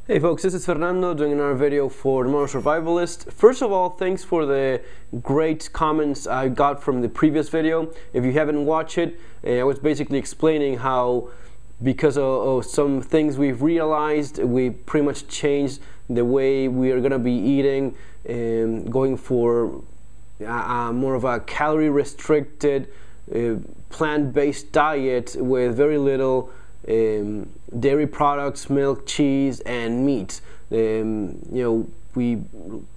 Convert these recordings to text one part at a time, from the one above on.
Hey folks, this is Fernando doing another video for the Modern Survivalist. First of all, thanks for the great comments I got from the previous video. If you haven't watched it, I was basically explaining how because of some things we've realized, we pretty much changed the way we are going to be eating, going for more of a calorie restricted plant-based diet with very little dairy products, milk, cheese, and meat. We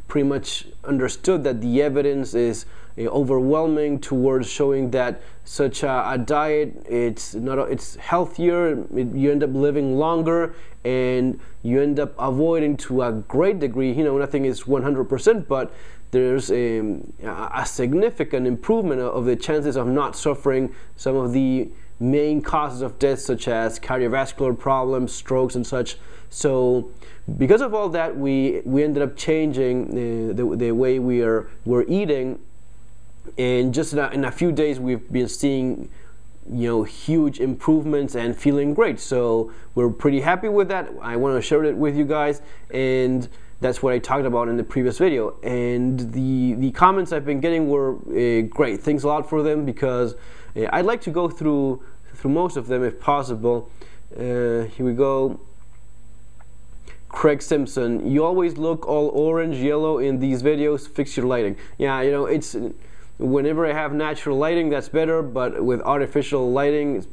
pretty much understood that the evidence is overwhelming towards showing that such a diet it's healthier. You end up living longer, and you end up avoiding to a great degree. Nothing is 100%, but there's a significant improvement of the chances of not suffering some of the main causes of death, such as cardiovascular problems, strokes, and such. So because of all that, we ended up changing the way we're eating, and just in a few days we've been seeing huge improvements and feeling great. So we're pretty happy with that. I want to share it with you guys, and that's what I talked about in the previous video. And the comments I've been getting were great. Thanks a lot for them, because I'd like to go through most of them if possible. Here we go. Craig Simpson: you always look all orange, yellow in these videos. Fix your lighting. Yeah, it's whenever I have natural lighting, that's better. But with artificial lighting,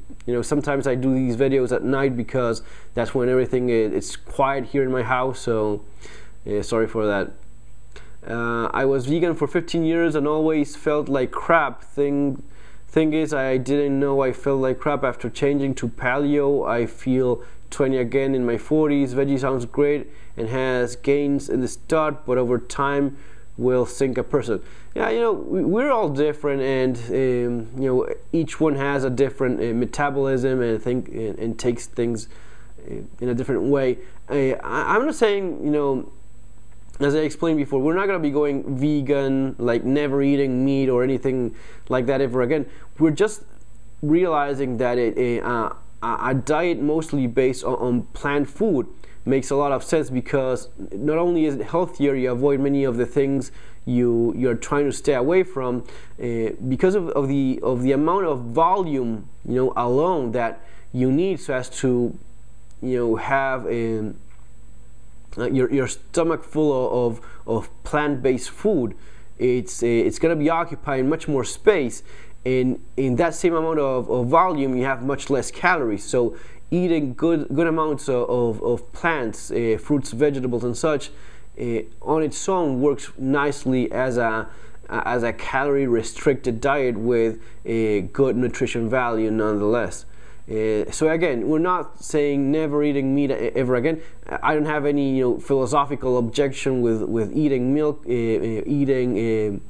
sometimes I do these videos at night because that's when everything it's quiet here in my house. So sorry for that. I was vegan for 15 years and always felt like crap. Thing is, I didn't know I felt like crap. After changing to paleo, I feel 20 again in my 40s. Veggie sounds great and has gains in the start, but over time will sink a person. Yeah, we're all different, and each one has a different metabolism and takes things in a different way. I'm not saying, as I explained before, we're not going to be going vegan, like never eating meat or anything like that ever again. We're just realizing that a diet mostly based on plant food makes a lot of sense, because not only is it healthier, you avoid many of the things you're trying to stay away from, because of the amount of volume alone that you need, so as to have your stomach full of plant-based food. It's going to be occupying much more space, and in that same amount of volume you have much less calories. So eating good amounts of plants, fruits, vegetables, and such on its own works nicely as a calorie restricted diet with a good nutrition value nonetheless. So again, we're not saying never eating meat ever again. I don't have any philosophical objection with eating milk, eating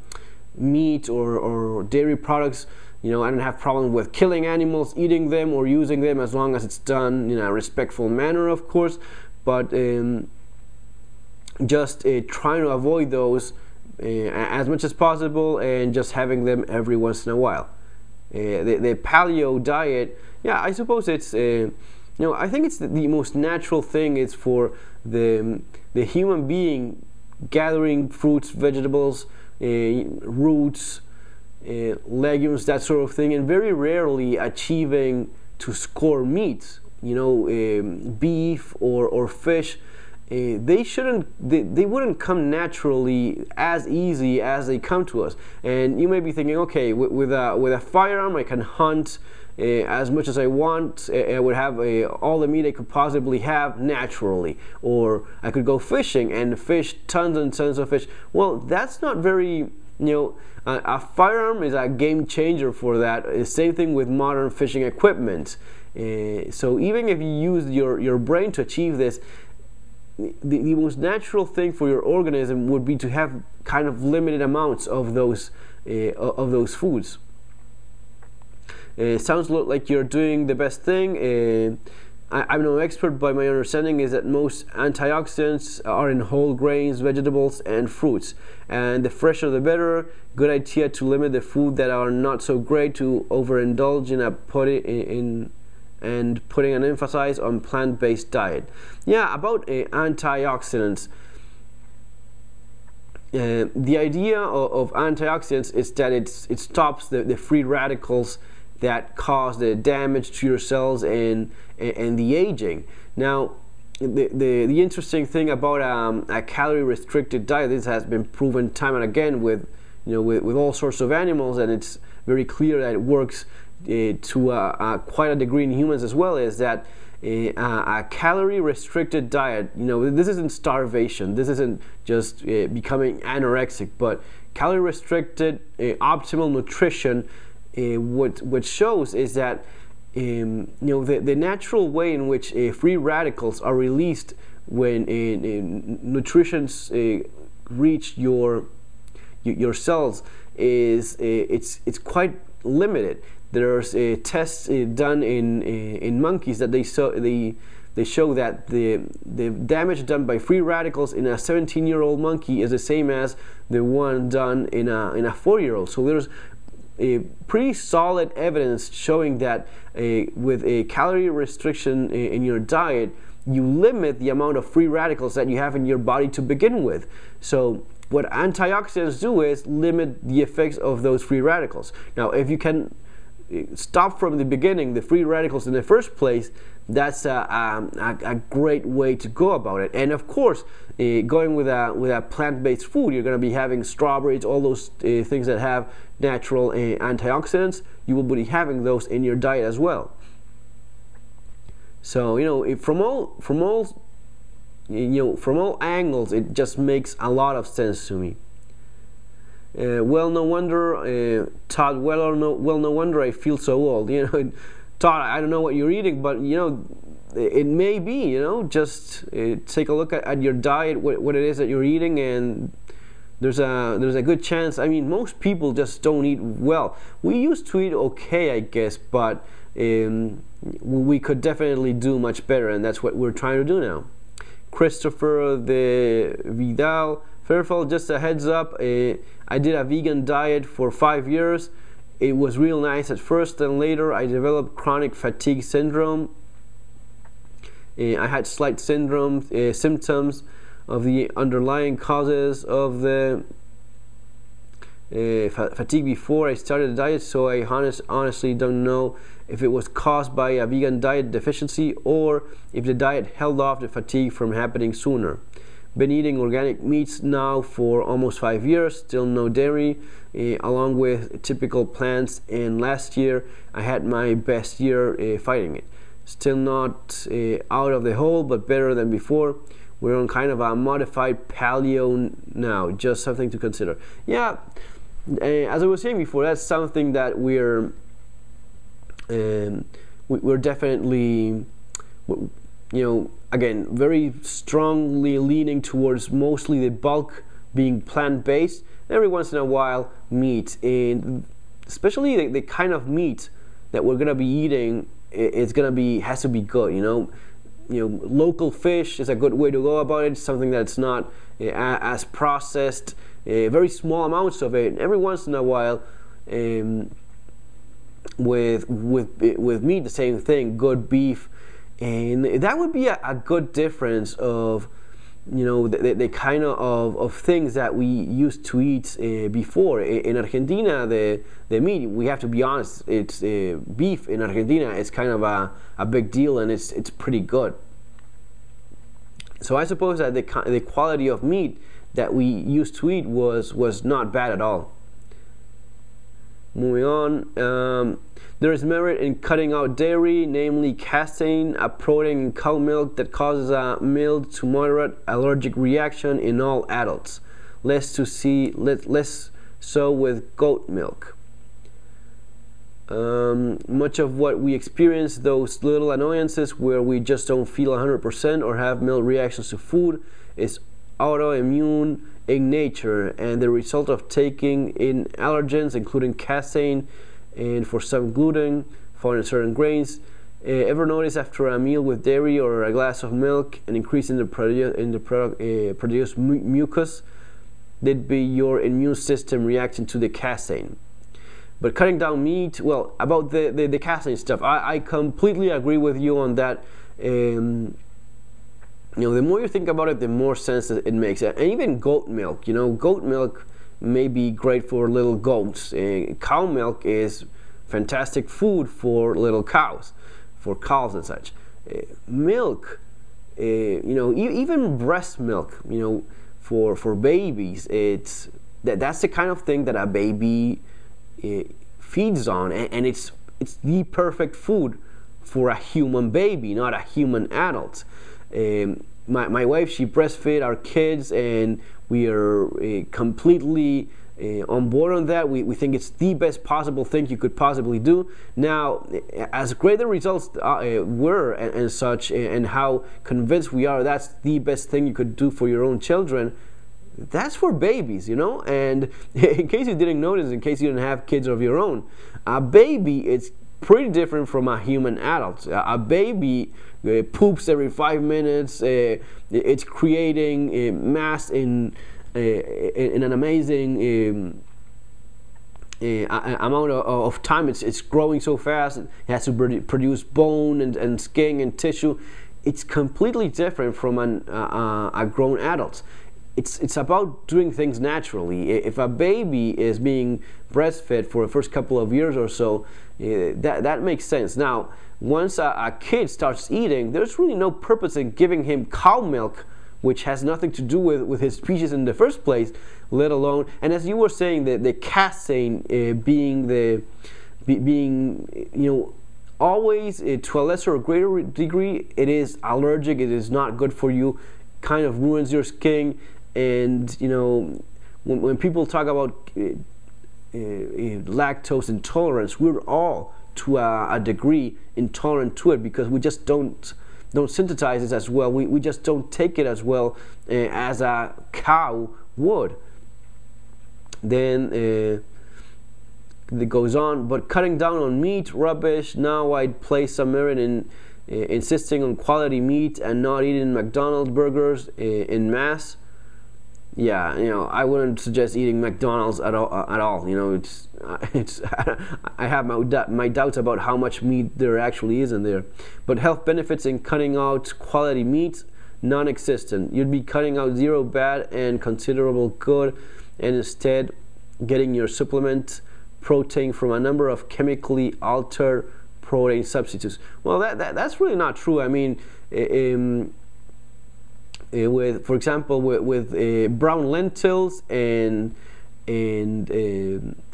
meat or dairy products. I don't have problem with killing animals, eating them, or using them, as long as it's done in a respectful manner, of course. But just trying to avoid those as much as possible, and just having them every once in a while. The paleo diet, yeah, I suppose it's I think it's the most natural thing is for the human being, gathering fruits, vegetables, roots, legumes, that sort of thing, and very rarely achieving to score meat, beef or fish. They wouldn't come naturally as easy as they come to us. And you may be thinking, okay, with a firearm I can hunt as much as I want. I would have all the meat I could possibly have naturally, or I could go fishing and fish tons and tons of fish. Well, that's not very, a firearm is a game changer for that. Same thing with modern fishing equipment. So even if you use your brain to achieve this, the most natural thing for your organism would be to have kind of limited amounts of those foods. Sounds like you're doing the best thing. I'm no expert, but my understanding is that most antioxidants are in whole grains, vegetables, and fruits. And the fresher the better. Good idea to limit the food that are not so great, to overindulge in and putting an emphasis on plant-based diet. Yeah, about antioxidants. The idea of antioxidants is that it stops the free radicals that cause the damage to your cells and the aging. Now, the interesting thing about a calorie restricted diet, this has been proven time and again with all sorts of animals, and it's very clear that it works to quite a degree in humans as well, is that a calorie restricted diet, this isn't starvation, this isn't just becoming anorexic, but calorie restricted optimal nutrition, what shows is that the natural way in which free radicals are released when nutrients reach your cells is it's quite limited. There's tests done in monkeys that they show that the damage done by free radicals in a 17-year-old monkey is the same as the one done in a 4-year-old. So there's a pretty solid evidence showing that with a calorie restriction in your diet, you limit the amount of free radicals that you have in your body to begin with. So what antioxidants do is limit the effects of those free radicals. Now, if you can stop from the beginning the free radicals in the first place, that's a great way to go about it. And of course, going with a plant-based food, you're going to be having strawberries, all those things that have natural antioxidants. You will be having those in your diet as well. So from all angles, it just makes a lot of sense to me. Well, no wonder, Todd. Well, no wonder I feel so old. Todd, I don't know what you're eating, but it may be. Just take a look at your diet, what it is that you're eating, and there's a good chance. I mean, most people just don't eat well. We used to eat okay, I guess, but we could definitely do much better, and that's what we're trying to do now. Christopher the Vidal Fairfield, just a heads up, I did a vegan diet for 5 years. It was real nice at first, and later I developed chronic fatigue syndrome. I had slight symptoms of the underlying causes of the fatigue before I started the diet, so I honestly don't know if it was caused by a vegan diet deficiency or if the diet held off the fatigue from happening sooner. Been eating organic meats now for almost 5 years, still no dairy, along with typical plants, and last year I had my best year fighting it. Still not out of the hole, but better than before. We're on kind of a modified paleo now, just something to consider. Yeah, as I was saying before, that's something that we're definitely, again, very strongly leaning towards mostly the bulk being plant-based. Every once in a while, meat, and especially the kind of meat that we're gonna be eating, has to be good. Local fish is a good way to go about it. Something that's not as processed, very small amounts of it. Every once in a while, with meat, the same thing. Good beef. And that would be a good difference of, the kind of things that we used to eat before. In Argentina, the meat, we have to be honest, it's beef in Argentina. It's kind of a big deal, and it's pretty good. So I suppose that the quality of meat that we used to eat was not bad at all. Moving on, there is merit in cutting out dairy, namely casein, a protein in cow milk that causes a mild to moderate allergic reaction in all adults. Less so with goat milk. Much of what we experience, those little annoyances where we just don't feel 100% or have mild reactions to food, is autoimmune in nature and the result of taking in allergens, including casein and for some gluten found in certain grains. Ever notice after a meal with dairy or a glass of milk an increase in the produced mucus? That'd be your immune system reacting to the casein. But cutting down meat, well, about the casein stuff, I completely agree with you on that. The more you think about it, the more sense it makes. And even goat milk, goat milk may be great for little goats. Cow milk is fantastic food for little cows, for calves and such. Milk, even breast milk, for babies, that's the kind of thing that a baby feeds on, and it's the perfect food for a human baby, not a human adult. My wife, she breastfed our kids, and we are completely on board on that. We think it's the best possible thing you could possibly do. Now, as great the results were and such, and how convinced we are that's the best thing you could do for your own children, that's for babies, And in case you didn't notice, in case you didn't have kids of your own, a baby is pretty different from a human adult. A baby poops every 5 minutes. It's creating mass in an amazing amount of time. It's growing so fast. It has to produce bone and skin and tissue. It's completely different from a grown adult. It's about doing things naturally. If a baby is being breastfed for the first couple of years or so, that makes sense. Now, once a kid starts eating, there's really no purpose in giving him cow milk, which has nothing to do with his species in the first place, let alone. And as you were saying, the casein being always to a lesser or greater degree, it is allergic. It is not good for you. Kind of ruins your skin. And when people talk about lactose intolerance, we're all to a degree intolerant to it, because we just don't synthesize it as well. We just don't take it as well as a cow would. Then it goes on, but cutting down on meat, rubbish. Now I'd place some merit in insisting on quality meat and not eating McDonald's burgers in mass. Yeah, I wouldn't suggest eating McDonald's at all. It's I have my doubts about how much meat there actually is in there. But health benefits in cutting out quality meat, non-existent. You'd be cutting out zero bad and considerable good, and instead getting your supplement protein from a number of chemically altered protein substitutes. Well, that's really not true. I mean, for example, with brown lentils and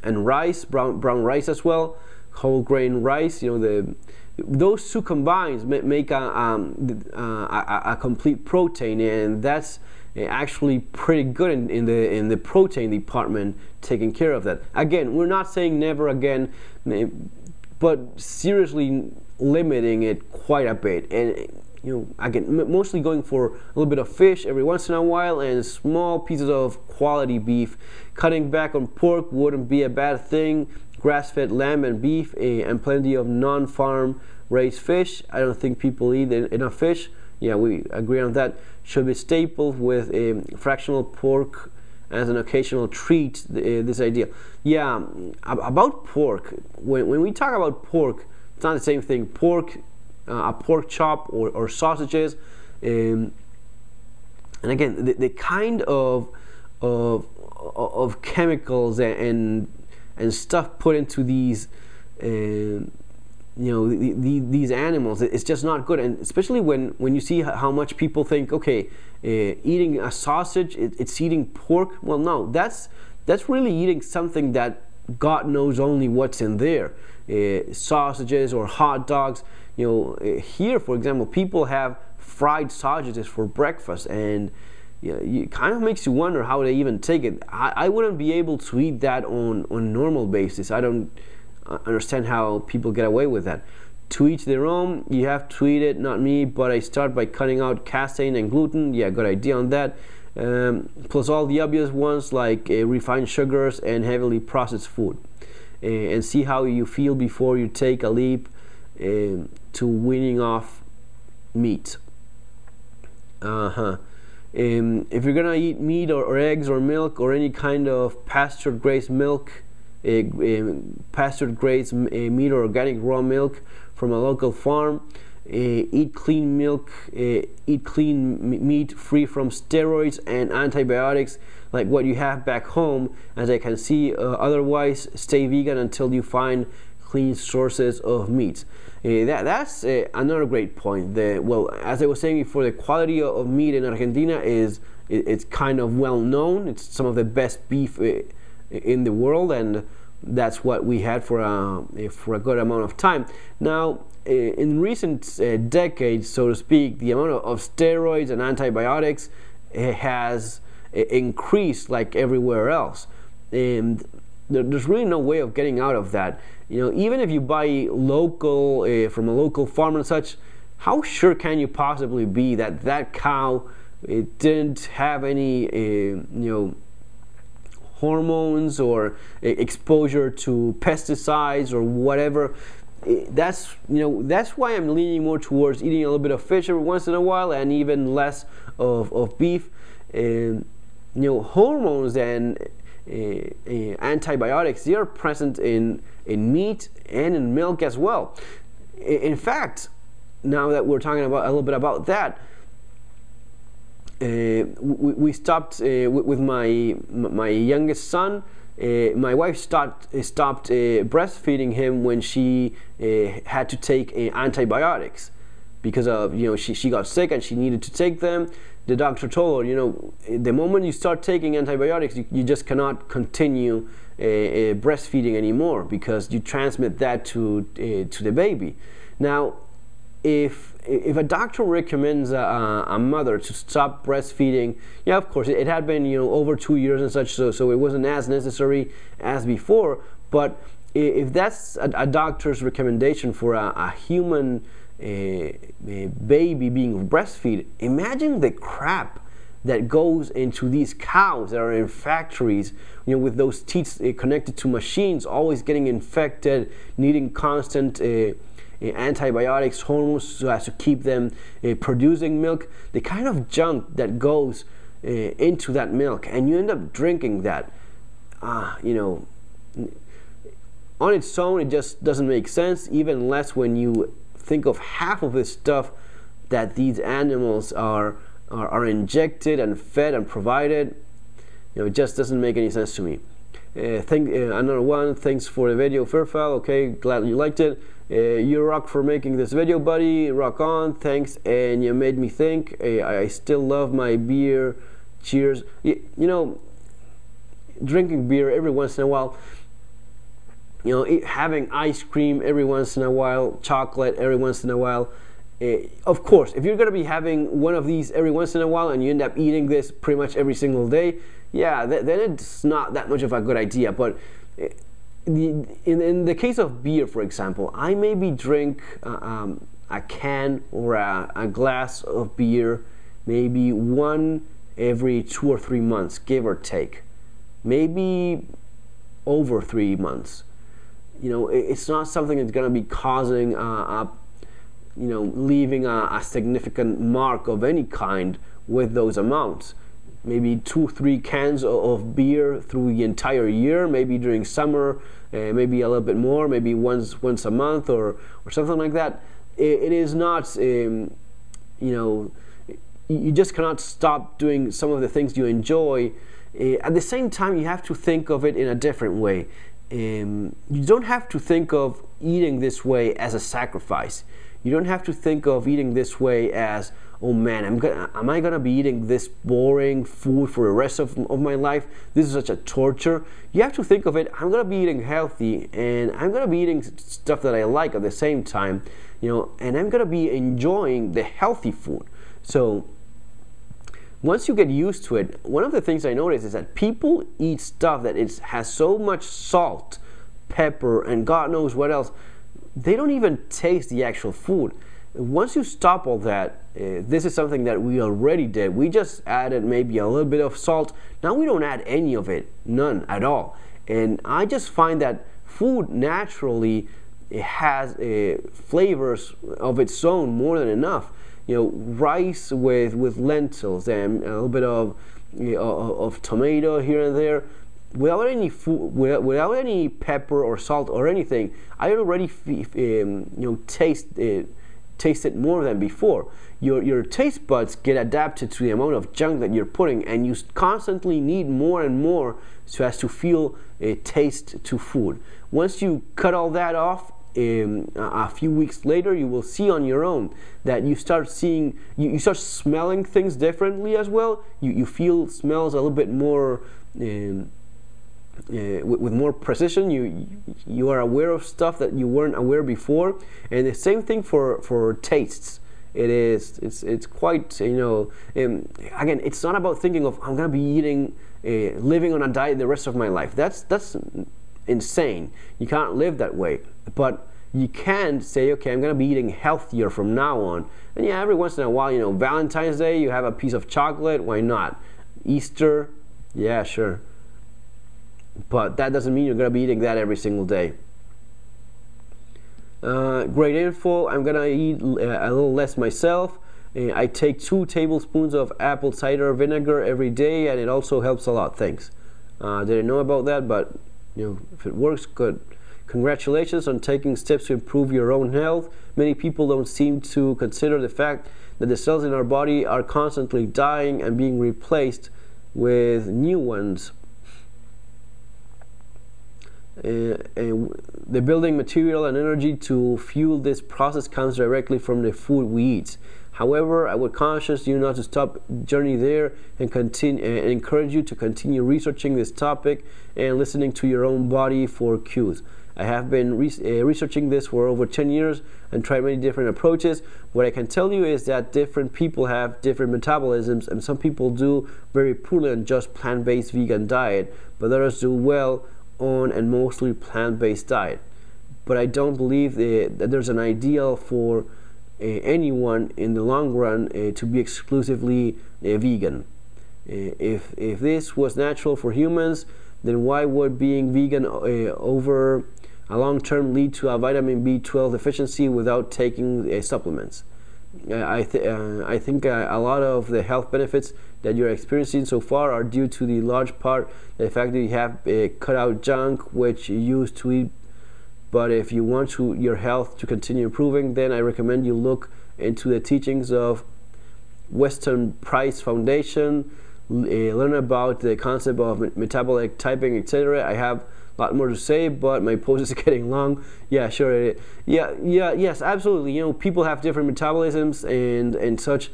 rice, brown rice as well, whole grain rice. Those two combined make a complete protein, and that's actually pretty good in the protein department, taking care of that. Again, we're not saying never again, but seriously limiting it quite a bit. And again, mostly going for a little bit of fish every once in a while and small pieces of quality beef. Cutting back on pork wouldn't be a bad thing. Grass-fed lamb and beef, and plenty of non-farm raised fish. I don't think people eat enough fish. Yeah, we agree on that. Should be staple with fractional pork as an occasional treat. This idea. Yeah, about pork. When we talk about pork, it's not the same thing. Pork. A pork chop or sausages, and again, the kind of chemicals and stuff put into these these animals, it's just not good. And especially when you see how much people think, okay, eating a sausage, it's eating pork. Well, no, that's really eating something that God knows only what's in there. Sausages or hot dogs. Here, for example, people have fried sausages for breakfast, and it kind of makes you wonder how they even take it. I wouldn't be able to eat that on a normal basis. I don't understand how people get away with that. To each their own. You have to eat it, not me, but I start by cutting out casein and gluten. Yeah, good idea on that. Plus all the obvious ones like refined sugars and heavily processed food. And see how you feel before you take a leap to weaning off meat. If you're gonna eat meat or eggs or milk or any kind of pasture-raised milk, pastured grades meat or organic raw milk from a local farm. Eat clean milk, eat clean meat free from steroids and antibiotics like what you have back home, as I can see. Otherwise, stay vegan until you find clean sources of meat. That's another great point. Well, as I was saying before, the quality of meat in Argentina it's kind of well known. It's some of the best beef in the world, and that's what we had for a good amount of time. Now, in recent decades, so to speak, the amount of steroids and antibiotics has increased like everywhere else, and there's really no way of getting out of that. Even if you buy local from a local farm and such, how sure can you possibly be that that cow didn't have any hormones or exposure to pesticides or whatever? That's why I'm leaning more towards eating a little bit of fish every once in a while and even less of beef. Hormones and antibiotics, they are present in meat and in milk as well. In fact, now that we're talking about a little bit about that, we stopped with my youngest son. My wife stopped breastfeeding him when she had to take antibiotics because of she got sick and she needed to take them. The doctor told her, the moment you start taking antibiotics, you just cannot continue breastfeeding anymore because you transmit that to the baby. Now, if a doctor recommends a mother to stop breastfeeding, yeah, of course, it had been over 2 years and such, so it wasn't as necessary as before. But if that's a doctor's recommendation for a human baby being breastfed, imagine the crap that goes into these cows that are in factories, with those teats connected to machines, always getting infected, needing constant antibiotics, hormones, so as to keep them producing milk. The kind of junk that goes into that milk, and you end up drinking that. On its own, it just doesn't make sense. Even less when you think of half of the stuff that these animals are injected and fed and provided. It just doesn't make any sense to me. Another one. Thanks for the video, Fairfell. Okay, glad you liked it. You rock for making this video, buddy. Rock on. Thanks, and you made me think. I still love my beer. Cheers. Drinking beer every once in a while. Having ice cream every once in a while, chocolate every once in a while. Of course, if you're going to be having one of these every once in a while and you end up eating this pretty much every single day, yeah, then it's not that much of a good idea. But in the case of beer, for example, I maybe drink a can or a glass of beer maybe one every 2 or 3 months, give or take. Maybe over 3 months. It's not something that's going to be causing leaving a significant mark of any kind with those amounts. Maybe 2-3 cans of beer through the entire year, maybe during summer, maybe a little bit more, maybe once a month or something like that. It is not, you just cannot stop doing some of the things you enjoy. At the same time, you have to think of it in a different way. You don't have to think of eating this way as a sacrifice. You don't have to think of eating this way as, oh man, am I gonna be eating this boring food for the rest of my life? This is such a torture. You have to think of it, I'm gonna be eating healthy, and I'm gonna be eating stuff that I like at the same time, and I'm gonna be enjoying the healthy food. So once you get used to it, one of the things I notice is that people eat stuff that has so much salt, pepper, and God knows what else. They don't even taste the actual food. Once you stop all that, this is something that we already did. We just added maybe a little bit of salt. Now we don't add any of it, none at all. And I just find that food naturally has flavors of its own more than enough. Rice with lentils and a little bit of tomato here and there. without any food, without any pepper or salt or anything, I already taste it more than before. Your taste buds get adapted to the amount of junk that you're putting, and you constantly need more and more so as to feel a taste to food. Once you cut all that off, a few weeks later, you will see on your own that you start seeing, you start smelling things differently as well. You feel smells a little bit more with more precision. You are aware of stuff that you weren't aware before, and the same thing for tastes. It's quite, again, it's not about thinking of I'm gonna be eating living on a diet the rest of my life. That's insane. You can't live that way. But you can say, okay, I'm gonna be eating healthier from now on. And yeah, every once in a while, Valentine's Day, you have a piece of chocolate. Why not? Easter, yeah, sure. But that doesn't mean you're gonna be eating that every single day. Great info. I'm gonna eat a little less myself. I take 2 tablespoons of apple cider vinegar every day, and it also helps a lot. Thanks. Didn't know about that, but if it works, good. Congratulations on taking steps to improve your own health. Many people don't seem to consider the fact that the cells in our body are constantly dying and being replaced with new ones. The building material and energy to fuel this process comes directly from the food we eat. However, I would caution you not to stop journey there and encourage you to continue researching this topic and listening to your own body for cues. I have been researching this for over 10 years and tried many different approaches. What I can tell you is that different people have different metabolisms, and some people do very poorly on just plant-based vegan diet, but others do well on and mostly plant-based diet. But I don't believe that there's an ideal for anyone in the long run to be exclusively vegan. If this was natural for humans, then why would being vegan over a long term lead to a vitamin B12 deficiency without taking supplements? I think a lot of the health benefits that you're experiencing so far are due to the large part the fact that you have cut out junk which you used to eat. But if you want your health to continue improving, then I recommend you look into the teachings of Weston Price Foundation, learn about the concept of metabolic typing, etc. I have a lot more to say, but my post is getting long. Yeah, sure. Yes, absolutely. People have different metabolisms and such.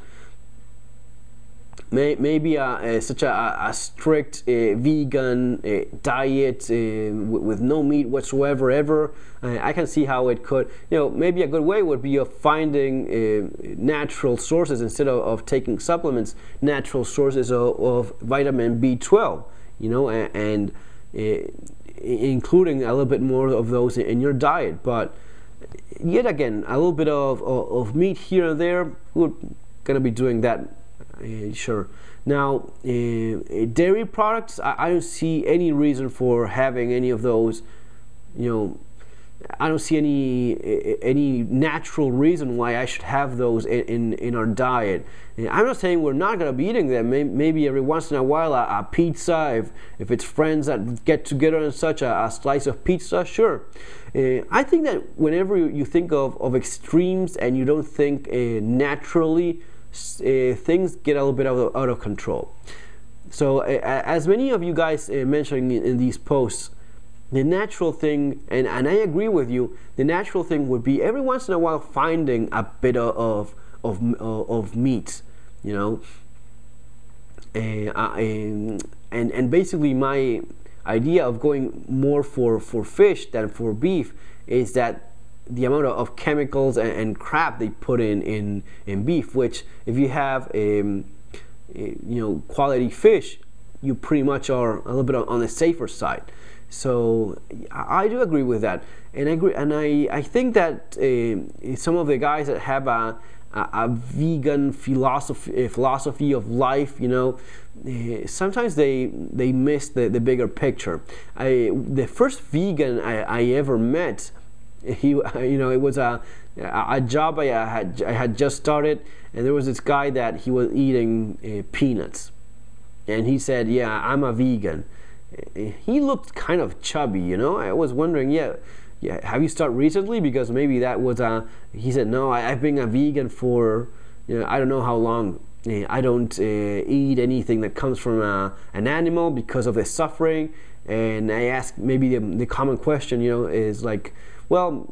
Maybe such a strict vegan diet with no meat whatsoever ever. I can see how it could, maybe a good way would be of finding natural sources instead of taking supplements, natural sources of vitamin B12, and including a little bit more of those in your diet. But yet again, a little bit of meat here and there, we're going to be doing that. Sure. Now, dairy products, I don't see any reason for having any of those. I don't see any natural reason why I should have those in our diet. I'm not saying we're not going to be eating them. Maybe every once in a while a pizza, if it's friends that get together and such, a slice of pizza, sure. I think that whenever you think of extremes and you don't think naturally, things get a little bit out of control. So as many of you guys mentioned in these posts, the natural thing, and I agree with you, the natural thing would be every once in a while finding a bit of meat, and basically my idea of going more for fish than for beef is that the amount of chemicals and crap they put in beef, which if you have quality fish, you pretty much are a little bit on the safer side. So I do agree with that, and I think that some of the guys that have a vegan philosophy of life, sometimes they miss the bigger picture. The first vegan I ever met, it was a job I had just started, and there was this guy that he was eating peanuts, and he said, "Yeah, I'm a vegan," he looked kind of chubby, you know. I was wondering, yeah, have you started recently? Because maybe that was he said, no, I've been a vegan for, you know, I don't know how long. I don't eat anything that comes from an animal because of the suffering. And I asked, maybe the common question, you know, is like, well,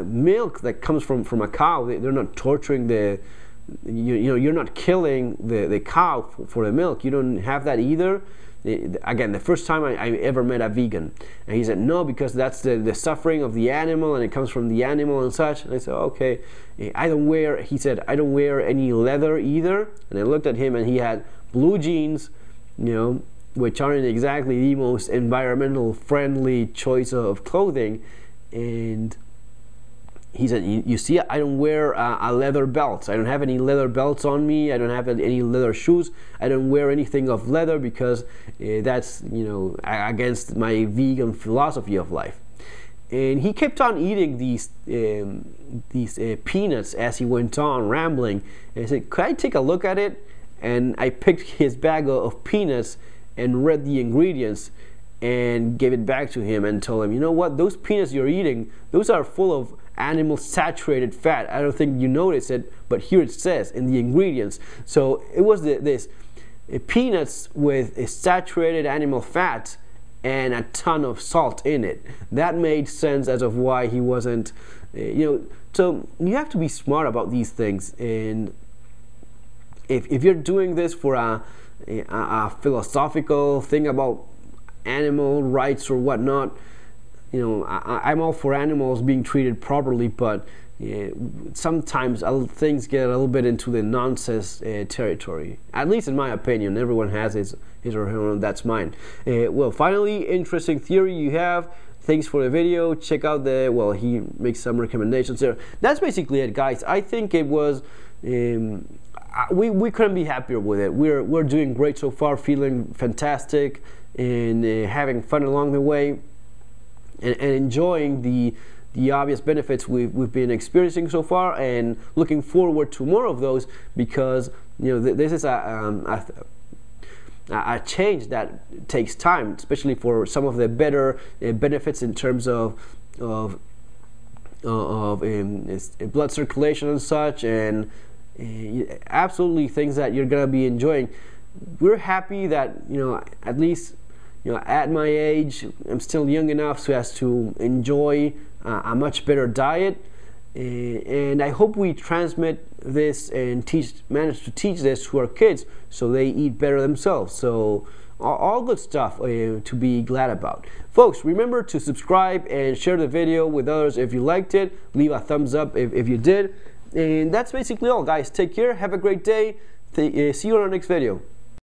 milk that comes from a cow, they're not torturing you know, you're not killing the cow for the milk. You don't have that either. Again, the first time I ever met a vegan, and he said no, because that's the suffering of the animal, and it comes from the animal and such. And I said, okay. He said, I don't wear any leather either. And I looked at him, and he had blue jeans, you know, which aren't exactly the most environmental friendly choice of clothing. And he said, you see, I don't wear a leather belt. I don't have any leather belts on me. I don't have any leather shoes. I don't wear anything of leather because that's, you know, against my vegan philosophy of life. And he kept on eating these peanuts as he went on rambling. And I said, could I take a look at it? And I picked his bag of peanuts and read the ingredients and gave it back to him and told him, you know what, those peanuts you're eating, those are full of animal saturated fat. I don't think you noticed it, but here it says in the ingredients. So it was this peanuts with a saturated animal fat and a ton of salt in it. That made sense as of why he wasn't, you know. So you have to be smart about these things, and if you're doing this for a philosophical thing about animal rights or whatnot, you know, I'm all for animals being treated properly, but sometimes things get a little bit into the nonsense territory. At least in my opinion, everyone has his or her own. That's mine. Well, finally, interesting theory you have. Thanks for the video. Check out he makes some recommendations there. That's basically it, guys. I think it was. We couldn't be happier with it. We're doing great so far, feeling fantastic, and having fun along the way, and enjoying the obvious benefits we've been experiencing so far, and looking forward to more of those, because, you know, this is a change that takes time, especially for some of the better benefits in terms of blood circulation and such, and absolutely things that you're gonna be enjoying. We're happy that, you know, at least, you know, at my age, I'm still young enough so as to enjoy a much better diet, and I hope we transmit this and manage to teach this to our kids so they eat better themselves. So all good stuff to be glad about. Folks, remember to subscribe and share the video with others if you liked it. Leave a thumbs up if you did. And that's basically all, guys. Take care. Have a great day. See you on our next video.